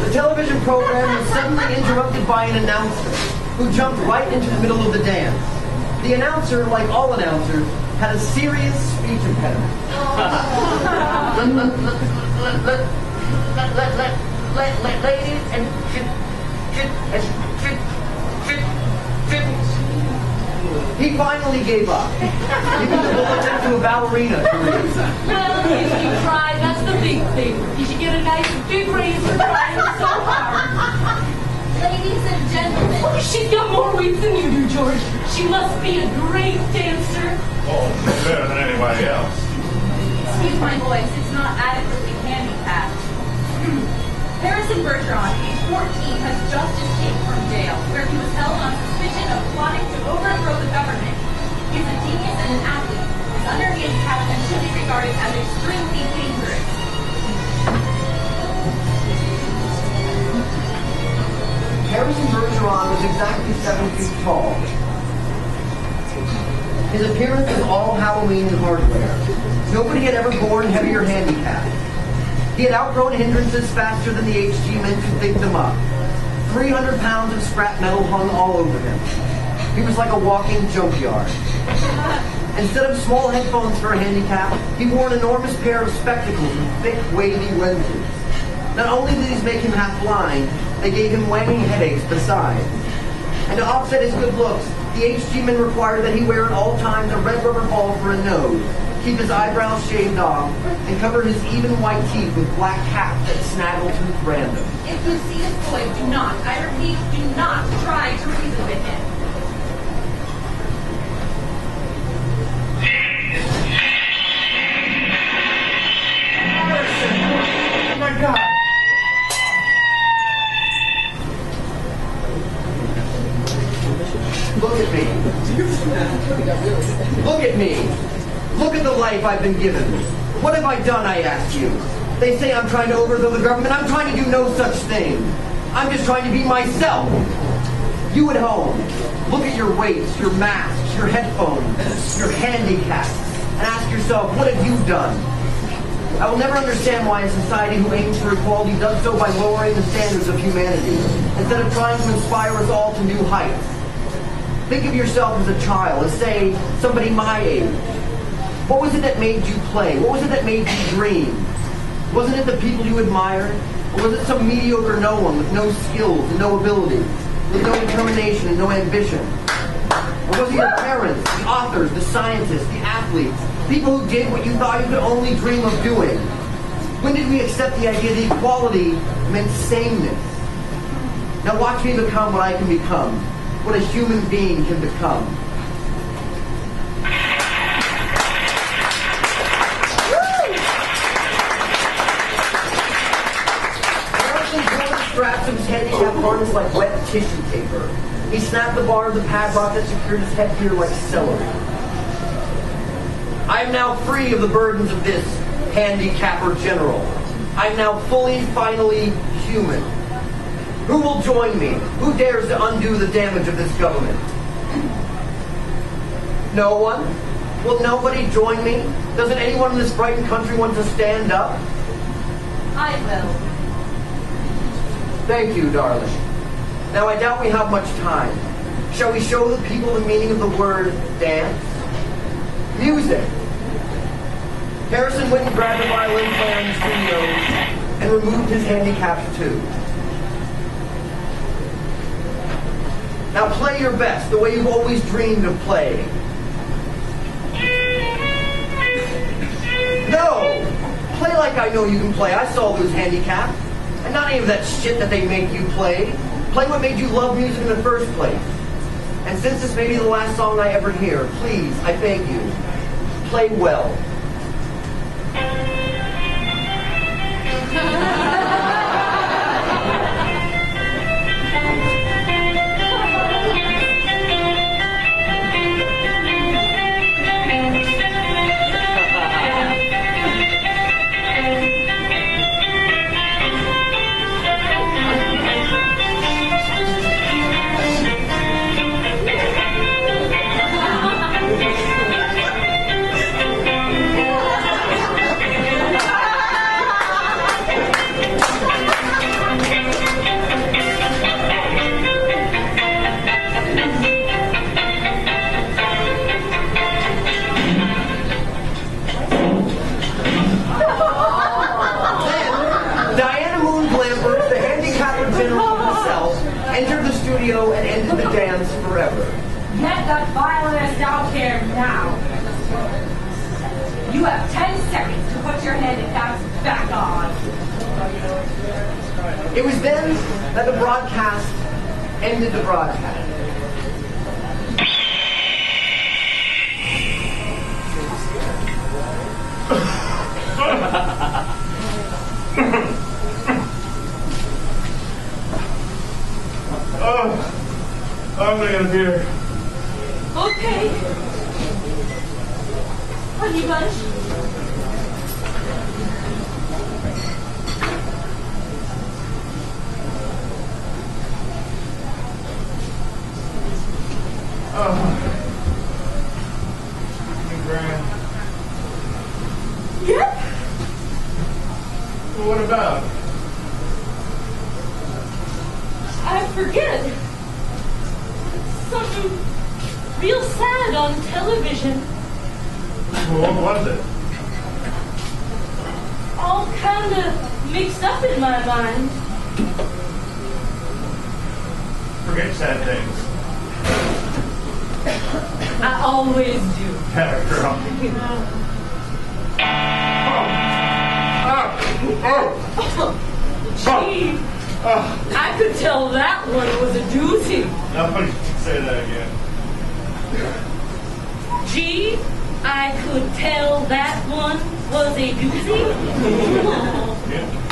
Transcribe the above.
The television program was suddenly interrupted by an announcer who jumped right into the middle of the dance. The announcer, like all announcers, had a serious speech impediment. Ladies and He finally gave up, giving the bulletin to a ballerina to read. Well, if you try, that's the big thing. You should get a nice big raise for trying so hard. Ladies and gentlemen. Oh, she's got more weight than you do, George. She must be a great dancer. Oh, she's better than anybody else. Excuse my voice, it's not adequately handicapped. Harrison Bergeron, age 14, has just escaped from jail, where he was held on suspicion of plotting to overthrow the government. He's a genius and an athlete. His under-handicap and should be regarded as extremely dangerous. Harrison Bergeron was exactly 7 feet tall. His appearance was all Halloween and hardware. Nobody had ever borne heavier handicapped. He had outgrown hindrances faster than the HG men could think them up. 300 pounds of scrap metal hung all over him. He was like a walking junkyard. Instead of small headphones for a handicap, he wore an enormous pair of spectacles with thick, wavy lenses. Not only did these make him half blind, they gave him wanging headaches besides. And to offset his good looks, the HG men required that he wear at all times a red rubber ball for a nose, keep his eyebrows shaved off, and cover his even white teeth with black caps that snaggle tooth random. If you see this boy, do not, I repeat, do not try to reason with him. Oh my God! Look at me. Look at me. Look at the life I've been given. What have I done, I ask you? They say I'm trying to overthrow the government. I'm trying to do no such thing. I'm just trying to be myself. You at home, look at your weights, your masks, your headphones, your handicaps, and ask yourself, what have you done? I will never understand why a society who aims for equality does so by lowering the standards of humanity, instead of trying to inspire us all to new heights. Think of yourself as a child, as, say, somebody my age. What was it that made you play? What was it that made you dream? Wasn't it the people you admired? Or was it some mediocre no one with no skills and no abilities, with no determination and no ambition? Or was it your parents, the authors, the scientists, the athletes, people who did what you thought you could only dream of doing? When did we accept the idea that equality meant sameness? Now watch me become what I can become, what a human being can become. Straps of his handicap harness like wet tissue paper. He snapped the bar of the padlock that secured his headgear like celery. I am now free of the burdens of this handicapper general. I am now fully, finally human. Who will join me? Who dares to undo the damage of this government? No one? Will nobody join me? Doesn't anyone in this frightened country want to stand up? I will. Thank you, darling. Now, I doubt we have much time. Shall we show the people the meaning of the word dance? Music. Harrison went and grabbed a violin player in the studio and removed his handicaps too. Now play your best, the way you've always dreamed of playing. No! Play like I know you can play. I saw those handicaps. And not any of that shit that they make you play. Play what made you love music in the first place. And since this may be the last song I ever hear, please, I beg you, play well. that violinist out here now. You have 10 seconds to put your handicaps back on. It was then that the broadcast ended the broadcast. Oh, I'm gonna get a beer. Okay. Honey Bunch. Grand. Yep. Well, what about? I forget. Something real sad on television. Well, what was it? All kind of mixed up in my mind. Forget sad things. I always do. Bergeron. Gee, I could tell that one was a doozy. Nobody can say that again. Gee, I could tell that one was a doozy. Yeah.